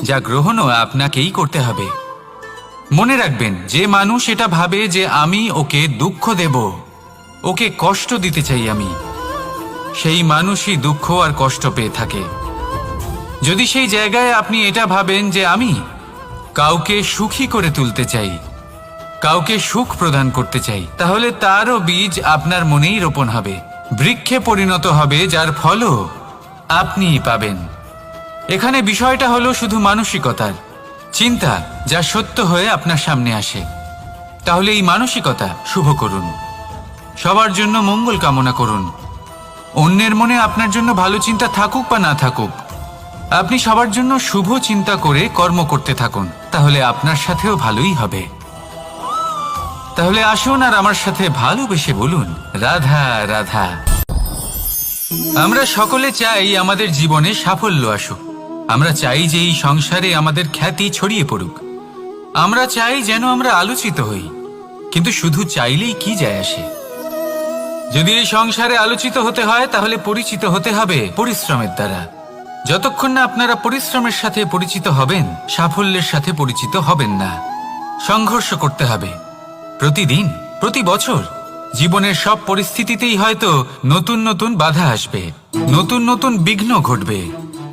যা গ্রহণও আপনাকেই করতে হবে। মনে রাখবেন, যে মানুষ এটা ভাবে যে আমি ওকে দুঃখ দেব, ওকে কষ্ট দিতে চাই আমি, সেই মানুষই দুঃখ আর কষ্ট পেয়ে থাকে। যদি সেই জায়গায় আপনি এটা ভাবেন যে আমি কাউকে সুখী করে তুলতে চাই, কাউকে সুখ প্রদান করতে চাই, তাহলে তারও বীজ আপনার মনেই রোপণ হবে, বৃক্ষে পরিণত হবে, যার ফলও আপনিই পাবেন। এখানে বিষয়টা হলো শুধু মানসিকতার চিন্তা, যা সত্য হয়ে আপনার সামনে আসে। তাহলে এই মানসিকতা শুভ করুন, সবার জন্য মঙ্গল কামনা করুন। অন্যের মনে আপনার জন্য ভালো চিন্তা থাকুক বা না থাকুক, আপনি সবার জন্য শুভ চিন্তা করে কর্ম করতে থাকুন, তাহলে আপনার সাথেও ভালোই হবে। তাহলে আসুন আর আমার সাথে ভালোবেসে বলুন, রাধা রাধা। আমরা সকলে চাই আমাদের জীবনে সাফল্য আসুক, আমরা চাই যে এই সংসারে আমাদের খ্যাতি ছড়িয়ে পড়ুক, আমরা চাই যেন আমরা আলোচিত হই। কিন্তু শুধু চাইলেই কি যায় আসে? যদি এই সংসারে আলোচিত হতে হয় তাহলে পরিচিত হতে হবে পরিশ্রমের দ্বারা। যতক্ষণ না আপনারা পরিশ্রমের সাথে পরিচিত হবেন, সাফল্যের সাথে পরিচিত হবেন না। সংঘর্ষ করতে হবে প্রতিদিন, প্রতি বছর। জীবনের সব পরিস্থিতিতেই হয়তো নতুন নতুন বাধা আসবে, নতুন নতুন বিঘ্ন ঘটবে,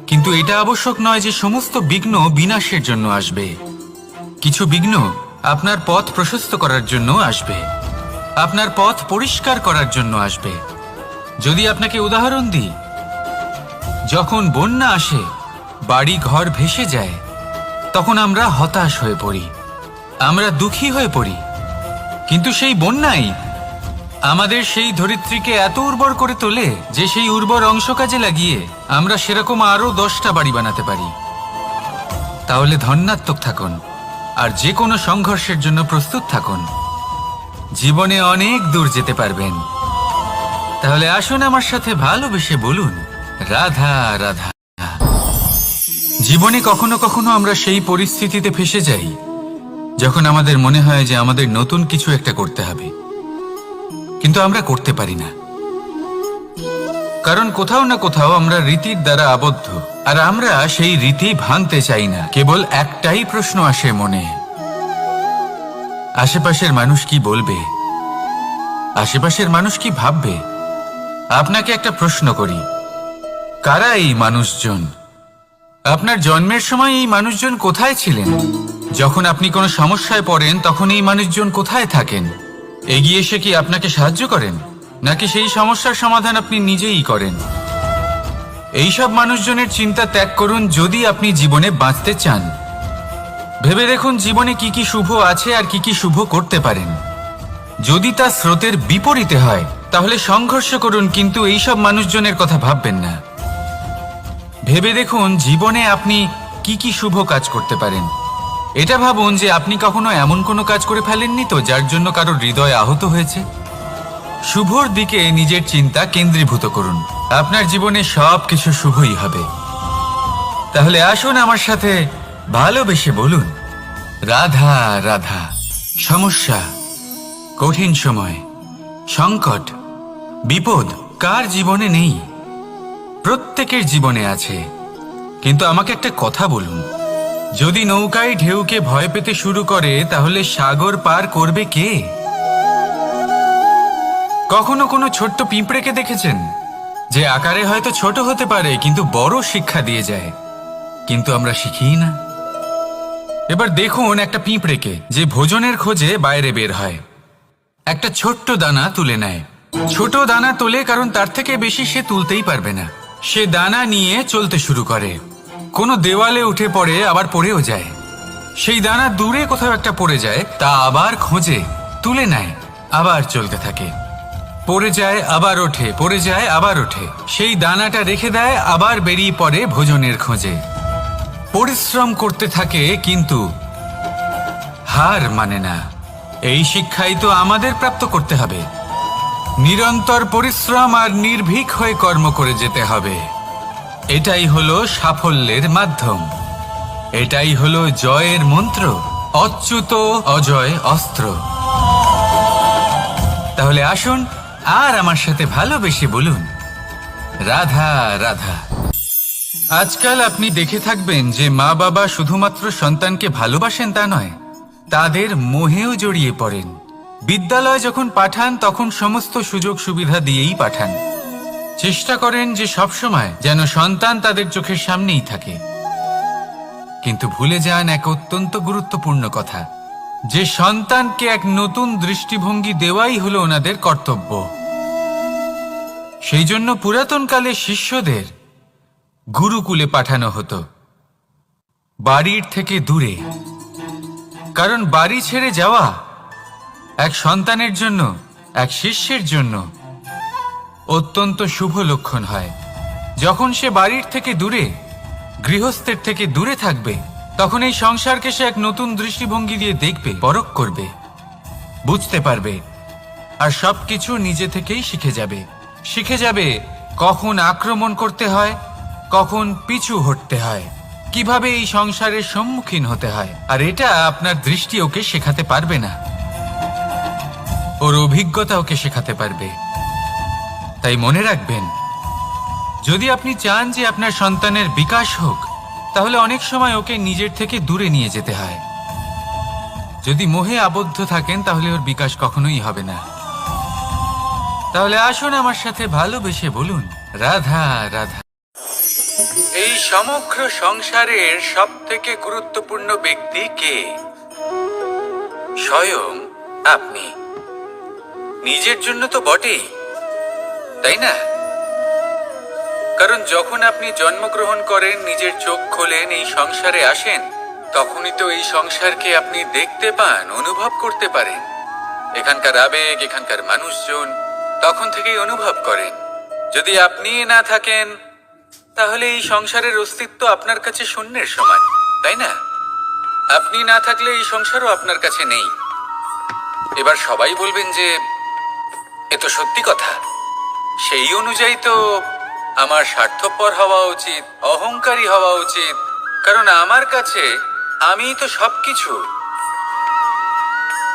কিন্তু এটা আবশ্যক নয় যে সমস্ত বিঘ্ন বিনাশের জন্য আসবে। কিছু বিঘ্ন আপনার পথ প্রশস্ত করার জন্য আসবে, আপনার পথ পরিষ্কার করার জন্য আসবে। যদি আপনাকে উদাহরণ দিই, যখন বন্যা আসে, বাড়ি ঘর ভেসে যায়, তখন আমরা হতাশ হয়ে পড়ি, আমরা দুঃখী হয়ে পড়ি। কিন্তু সেই বন্যাই আমাদের সেই ধরিত্রীকে এত উর্বর করে তোলে যে সেই উর্বর অংশ কাজে লাগিয়ে আমরা সেরকম আরো 10টা বাড়ি বানাতে পারি। তাহলে ধন্যাত্মক থাকুন আর যে কোনো সংঘর্ষের জন্য প্রস্তুত থাকুন, জীবনে অনেক দূর যেতে পারবেন। তাহলে আসুন আমার সাথে ভালোবেসে বলুন, রাধা রাধা। জীবনে কখনো কখনো আমরা সেই পরিস্থিতিতে ফেসে যাই যখন আমাদের মনে হয় যে আমাদের নতুন কিছু একটা করতে হবে, কিন্তু আমরা করতে পারি না, কারণ কোথাও না কোথাও আমরা রীতির দ্বারা আবদ্ধ, আর আমরা সেই রীতি ভাঙতে চাই না। কেবল একটাই প্রশ্ন আসে মনে, আশেপাশের মানুষ কি বলবে, আশেপাশের মানুষ কি ভাববে। আপনাকে একটা প্রশ্ন করি, কারা এই মানুষজন? আপনার জন্মের সময় এই মানুষজন কোথায় ছিলেন? যখন আপনি কোনো সমস্যায় পড়েন তখন এই মানুষজন কোথায় থাকেন? এগিয়ে এসে কি আপনাকে সাহায্য করেন, নাকি সেই সমস্যার সমাধান আপনি নিজেই করেন? এইসব মানুষজনের চিন্তা ত্যাগ করুন যদি আপনি জীবনে বাঁচতে চান। ভেবে দেখুন জীবনে কি কি শুভ আছে আর কি কি শুভ করতে পারেন। যদি তা স্রোতের বিপরীতে হয় তাহলে সংঘর্ষ করুন, কিন্তু এইসব মানুষজনের কথা ভাববেন না। ভেবে দেখুন জীবনে আপনি কি কি শুভ কাজ করতে পারেন। এটা ভাবুন যে আপনি কখনো এমন কোনো কাজ করে ফেলেননি তো যার জন্য কারো হৃদয় আহত হয়েছে। শুভর দিকে নিজের চিন্তা কেন্দ্রীভূত করুন, আপনার জীবনে সব কিছু শুভই হবে। তাহলে আসুন আমার সাথে ভালোবেসে বলুন, রাধা রাধা। সমস্যা, কঠিন সময়, সংকট, বিপদ কার জীবনে নেই? প্রত্যেকের জীবনে আছে। কিন্তু আমাকে একটা কথা বলুন, যদি নৌকায় ঢেউকে ভয় পেতে শুরু করে তাহলে সাগর পার করবে কে? কখনো কোনো ছোট্ট পিঁপড়েকে দেখেছেন যে আকারে হয়তো ছোট হতে পারে কিন্তু বড় শিক্ষা দিয়ে যায়? কিন্তু আমরা শিখি না। এবার দেখুন একটা পিঁপড়েকে যে ভোজনের খোঁজে বাইরে বের হয়, একটা ছোট্ট দানা তুলে নেয়। ছোট দানা তোলে কারণ তার থেকে বেশি সে তুলতেই পারবে না। সে দানা নিয়ে চলতে শুরু করে, কোনো দেওয়ালে উঠে পড়ে, আবার পড়েও যায়। সেই দানা দূরে কোথাও একটা পড়ে যায়, তা আবার খোঁজে, তুলে নেয়, আবার চলতে থাকে। পড়ে যায় আবার ওঠে, পড়ে যায় আবার ওঠে, সেই দানাটা রেখে দেয়, আবার বেরিয়ে পড়ে ভোজনের খোঁজে। পরিশ্রম করতে থাকে কিন্তু হার মানে না। এই শিক্ষাই তো আমাদের প্রাপ্ত করতে হবে। নিরন্তর পরিশ্রম আর নির্ভীক হয়ে কর্ম করে যেতে হবে। এটাই হলো সাফল্যের মাধ্যম, এটাই হলো জয়ের মন্ত্র, অচ্যুত অজয় অস্ত্র। তাহলে আসুন আর আমার সাথে ভালোবেসে বলুন, রাধা রাধা। আজকাল আপনি দেখে থাকবেন যে মা বাবা শুধুমাত্র সন্তানকে ভালোবাসেন তা নয়, তাদের মোহেও জড়িয়ে পড়েন। বিদ্যালয় যখন পাঠান তখন সমস্ত সুযোগ সুবিধা দিয়েই পাঠান। চেষ্টা করেন যে সবসময় যেন সন্তান তাদের চোখের সামনেই থাকে। কিন্তু ভুলে যান এক অত্যন্ত গুরুত্বপূর্ণ কথা, যে সন্তানকে এক নতুন দৃষ্টিভঙ্গি দেওয়াই হলো ওনাদের কর্তব্য। সেই জন্য পুরাতনকালে শিষ্যদের গুরুকুলে পাঠানো হতো, বাড়ির থেকে দূরে। কারণ বাড়ি ছেড়ে যাওয়া এক সন্তানের জন্য, এক শিষ্যের জন্য অত্যন্ত শুভ লক্ষণ হয়। যখন সে বাড়ির থেকে দূরে, গৃহস্থের থেকে দূরে থাকবে, তখন এই সংসারকে সে এক নতুন দৃষ্টিভঙ্গি দিয়ে দেখবে, পরখ করবে, বুঝতে পারবে, আর সবকিছু নিজে থেকেই শিখে যাবে। শিখে যাবে কখন আক্রমণ করতে হয়, কখন পিছু হটতে হয়, কিভাবে এই সংসারের সম্মুখীন হতে হয়। আর এটা আপনার দৃষ্টি ওকে শেখাতে পারবে না, ওর অভিজ্ঞতা ওকে শেখাতে পারবে। তাই মনে রাখবেন, যদি আপনি চান যে আপনার সন্তানের বিকাশ হোক, তাহলে অনেক সময় ওকে নিজের থেকে দূরে নিয়ে যেতে হয়। যদি মোহে আবদ্ধ থাকেন তাহলে ওর বিকাশ কখনোই হবে না। তাহলে আসুন আমার সাথে ভালোবেসে বলুন, রাধা রাধা। এই সমগ্র সংসারের সব থেকে গুরুত্বপূর্ণ ব্যক্তি কে? স্বয়ং আপনি। নিজের জন্য তো বটেই, তাই না? কারণ যখন আপনি জন্মগ্রহণ করেন, নিজের চোখ খোলেন, এই সংসারে আসেন, তখনই তো এই সংসারকে আপনি দেখতে পান, অনুভব করতে পারেন। এখানকার আবেগ, এখানকার মানুষজন তখন থেকেই অনুভব করেন। যদি আপনি না থাকেন তাহলে এই সংসারের অস্তিত্ব আপনার কাছে শূন্যের সমান, তাই না? আপনি না থাকলে এই সংসারও আপনার কাছে নেই। এবার সবাই বলবেন যে এ তো সত্যি কথা, সেই অনুযায়ী তো আমার স্বার্থপর হওয়া উচিত, অহংকারী হওয়া উচিত, কারণ আমার কাছে আমিই তো সবকিছু।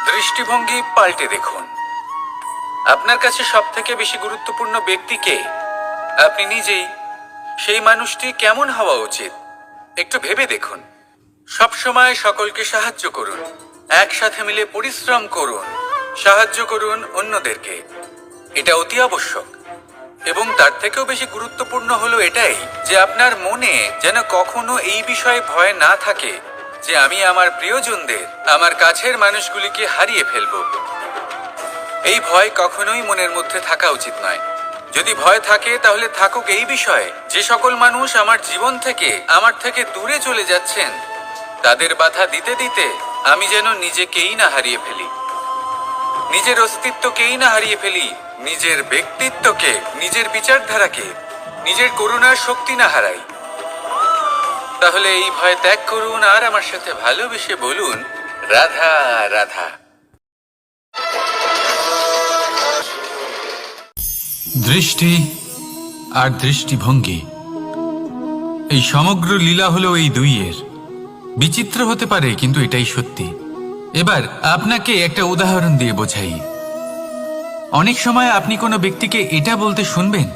দৃষ্টিভঙ্গি পাল্টে দেখুন, আপনার কাছে সব থেকে বেশি গুরুত্বপূর্ণ ব্যক্তি কে? আপনি নিজেই। সেই মানুষটি কেমন হওয়া উচিত একটু ভেবে দেখুন। সবসময় সকলকে সাহায্য করুন, একসাথে মিলে পরিশ্রম করুন, সাহায্য করুন অন্যদেরকে, এটা অতি আবশ্যক। এবং তার থেকেও বেশি গুরুত্বপূর্ণ হলো এটাই যে আপনার মনে যেন কখনো এই বিষয়ে ভয় না থাকে যে আমি আমার প্রিয়জনদের, আমার কাছের মানুষগুলিকে হারিয়ে ফেলব। এই ভয় কখনোই মনের মধ্যে থাকা উচিত নয়। যদি ভয় থাকে তাহলে থাকুক এই বিষয়ে যে সকল মানুষ আমার জীবন থেকে, আমার থেকে দূরে চলে যাচ্ছেন, তাদের বাধা দিতে দিতে আমি যেন নিজেকেই না হারিয়ে ফেলি, নিজের অস্তিত্বকেই না হারিয়ে ফেলি, নিজের ব্যক্তিত্বকে, নিজের বিচারধারাকে, নিজের করুণার শক্তি না হারাই। তাহলে এই ভয় ত্যাগ করুন আর আমার সাথে ভালোবেসে বলুন, রাধা রাধা। দৃষ্টি আর দৃষ্টিভঙ্গি, এই সমগ্র লীলা হলো এই দুইয়ের। বিচিত্র হতে পারে কিন্তু এটাই সত্যি। এবার আপনাকে একটা উদাহরণ দিয়ে বোঝাই। অনেক সময় আপনি কোনো ব্যক্তিকে এটা বলতে শুনবেন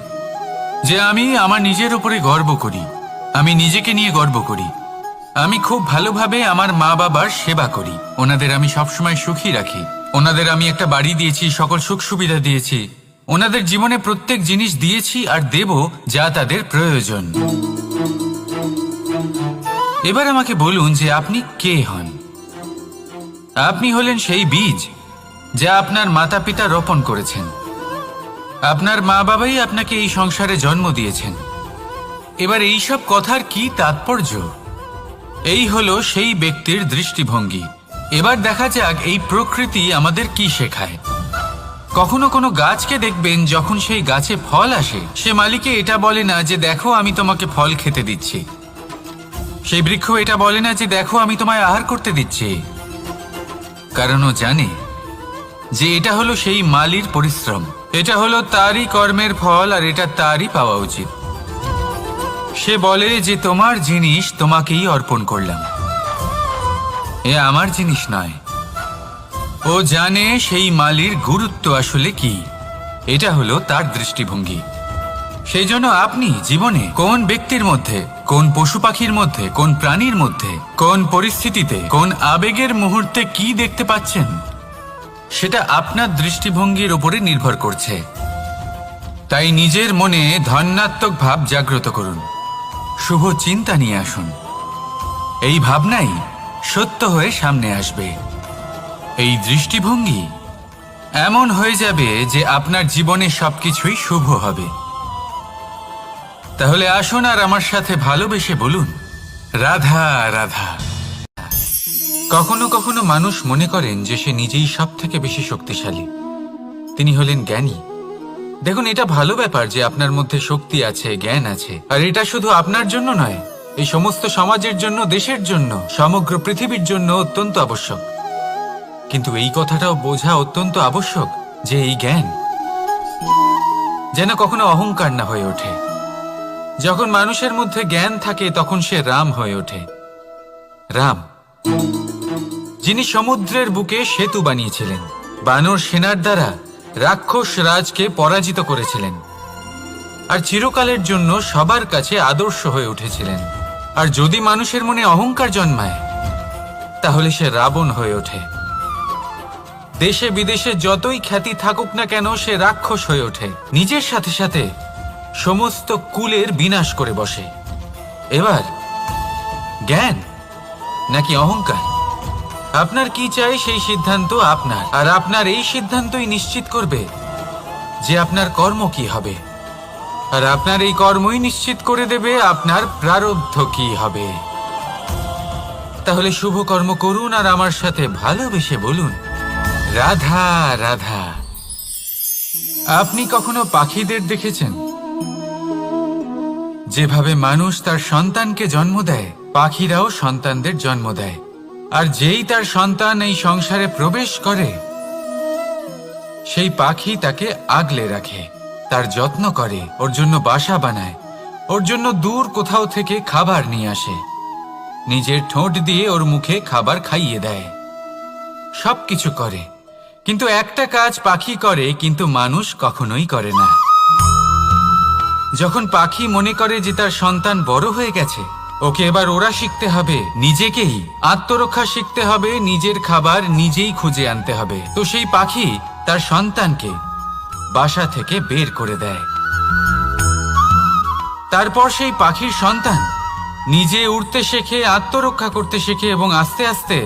যে আমি আমার নিজের উপরে গর্ব করি, আমি নিজেকে নিয়ে গর্ব করি, আমি খুব ভালোভাবে আমার মা বাবার সেবা করি, ওনাদের আমি সবসময় সুখী রাখি, ওনাদের আমি একটা বাড়ি দিয়েছি, সকল সুখ সুবিধা দিয়েছি, ওনাদের জীবনে প্রত্যেক জিনিস দিয়েছি আর দেব যা তাদের প্রয়োজন। এবার আমাকে বলুন যে আপনি কে হন? আপনি হলেন সেই বীজ যা আপনার মাতা পিতা রোপণ করেছেন। আপনার মা বাবাই আপনাকে এই সংসারে জন্ম দিয়েছেন। এবার এইসব কথার কি তাৎপর্য? এই হলো সেই ব্যক্তির দৃষ্টিভঙ্গি। এবার দেখা যাক এই প্রকৃতি আমাদের কি শেখায়। কখনো কোনো গাছকে দেখবেন, যখন সেই গাছে ফল আসে সে মালিকে এটা বলে না যে দেখো আমি তোমাকে ফল খেতে দিচ্ছি। সেই বৃক্ষ এটা বলে না যে দেখো আমি তোমায় আহার করতে দিচ্ছি, কারণ ও জানে যে এটা হলো সেই মালির পরিশ্রম, এটা হলো তারই কর্মের ফল, আর এটা তারই পাওয়া উচিত। সে বলে যে তোমার জিনিস তোমাকেই অর্পণ করলাম, এ আমার জিনিস নয়। ও জানে সেই মালির গুরুত্ব আসলে কি, এটা হলো তার দৃষ্টিভঙ্গি। সেই জন্য আপনি জীবনে কোন ব্যক্তির মধ্যে, কোন পশু পাখির মধ্যে, কোন প্রাণীর মধ্যে, কোন পরিস্থিতিতে, কোন আবেগের মুহূর্তে কি দেখতে পাচ্ছেন, সেটা আপনার দৃষ্টিভঙ্গির উপরে নির্ভর করছে। তাই নিজের মনে ধন্যাত্মক ভাব জাগ্রত করুন, শুভ চিন্তা নিয়ে আসুন। এই ভাবনাই সত্য হয়ে সামনে আসবে। এই দৃষ্টিভঙ্গি এমন হয়ে যাবে যে আপনার জীবনে সবকিছুই শুভ হবে। তাহলে আসুন আর আমার সাথে ভালোবেসে বলুন, রাধা রাধা। কখনো কখনো মানুষ মনে করেন যে সে নিজেই সব থেকে বেশি শক্তিশালী, তিনি হলেন জ্ঞানী। দেখুন, এটা ভালো ব্যাপার যে আপনার মধ্যে শক্তি আছে, জ্ঞান আছে, আর এটা শুধু আপনার জন্য নয়, এই সমস্ত সমাজের জন্য, দেশের জন্য, সমগ্র পৃথিবীর জন্য অত্যন্ত আবশ্যক। কিন্তু এই কথাটাও বোঝা অত্যন্ত আবশ্যক যে এই জ্ঞান যেন কখনো অহংকার না হয়ে ওঠে। যখন মানুষের মধ্যে জ্ঞান থাকে তখন সে রাম হয়ে ওঠে। রাম, যিনি সমুদ্রের বুকে সেতু বানিয়েছিলেন, বানর সেনার দ্বারা রাক্ষস রাজকে পরাজিত করেছিলেন, আর চিরকালের জন্য সবার কাছে আদর্শ হয়ে উঠেছিলেন। আর যদি মানুষের মনে অহংকার জন্মায় তাহলে সে রাবণ হয়ে ওঠে। দেশে বিদেশে যতই খ্যাতি থাকুক না কেন, সে রাক্ষস হয়ে ওঠে, নিজের সাথে সাথে সমস্ত কুলের বিনাশ করে বসে। এবার জ্ঞান নাকি অহংকার, আপনার কি চাই সেই সিদ্ধান্ত আপনার, আর আপনার এই সিদ্ধান্তই নিশ্চিত করবে যে আপনার কর্ম কি হবে, আর আপনার এই কর্মই নিশ্চিত করে দেবে আপনার প্রারব্ধ কি হবে। তাহলে শুভ কর্ম করুন আর আমার সাথে ভালোবেসে বলুন, রাধা রাধা। আপনি কখনো পাখিদের দেখেছেন? যেভাবে মানুষ তার সন্তানকে জন্ম দেয়, পাখিরাও সন্তানদের জন্ম দেয়। আর যেই তার সন্তান এই সংসারে প্রবেশ করে, সেই পাখি তাকে আগলে রাখে, তার যত্ন করে, ওর জন্য বাসা বানায়, ওর জন্য দূর কোথাও থেকে খাবার নিয়ে আসে, নিজের ঠোঁট দিয়ে ওর মুখে খাবার খাইয়ে দেয়, সবকিছু করে। কিন্তু একটা কাজ পাখি করে কিন্তু মানুষ কখনোই করে না। যখন পাখি মনে করে যে তার সন্তান বড় হয়ে গেছে, ওকে এবার ওরা শিখতে হবে, নিজেকেই আত্মরক্ষা শিখতে হবে, নিজের খাবার নিজেই খুঁজে আনতে হবে, তো সেই পাখি তার সন্তানকে বাসা থেকে বের করে দেয়। তারপর সেই পাখির সন্তান নিজে উড়তে শেখে, আত্মরক্ষা করতে শেখে, এবং আস্তে আস্তে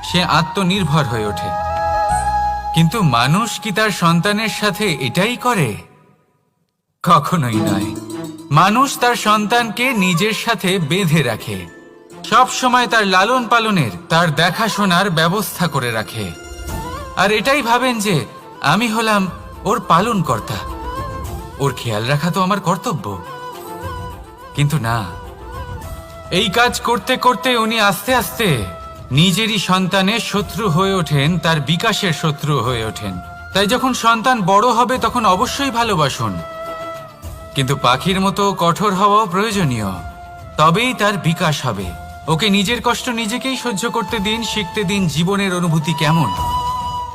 সে আত্মনির্ভর হয়ে ওঠে। কিন্তু মানুষ কি তার সন্তানের সাথে এটাই করে? কখনোই নয়। মানুষ তার সন্তানকে নিজের সাথে বেঁধে রাখে, সব সময় তার লালন পালনের, তার দেখাশোনার ব্যবস্থা করে রাখে, আর এটাই ভাবেন যে আমি হলাম ওর পালনকর্তা, ওর খেয়াল রাখা তো আমার কর্তব্য। কিন্তু না, এই কাজ করতে করতে উনি আস্তে আস্তে নিজেরই সন্তানের শত্রু হয়ে ওঠেন, তার বিকাশের শত্রু হয়ে ওঠেন। তাই যখন সন্তান বড় হবে তখন অবশ্যই ভালোবাসুন, কিন্তু পাখির মতো কঠোর হওয়াও প্রয়োজনীয়, তবেই তার বিকাশ হবে। ওকে নিজের কষ্ট নিজেকেই সহ্য করতে দিন, শিখতে দিন জীবনের অনুভূতি কেমন,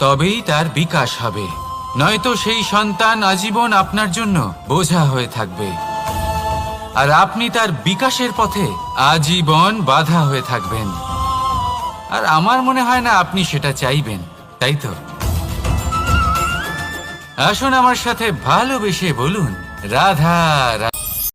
তবেই তার বিকাশ হবে। নয়তো সেই সন্তান আজীবন আপনার জন্য বোঝা হয়ে থাকবে, আর আপনি তার বিকাশের পথে আজীবন বাধা হয়ে থাকবেন। আর আমার মনে হয় না আপনি সেটা চাইবেন, তাই তো? আসুন আমার সাথে ভালোবেসে বলুন, রাধা রাধা।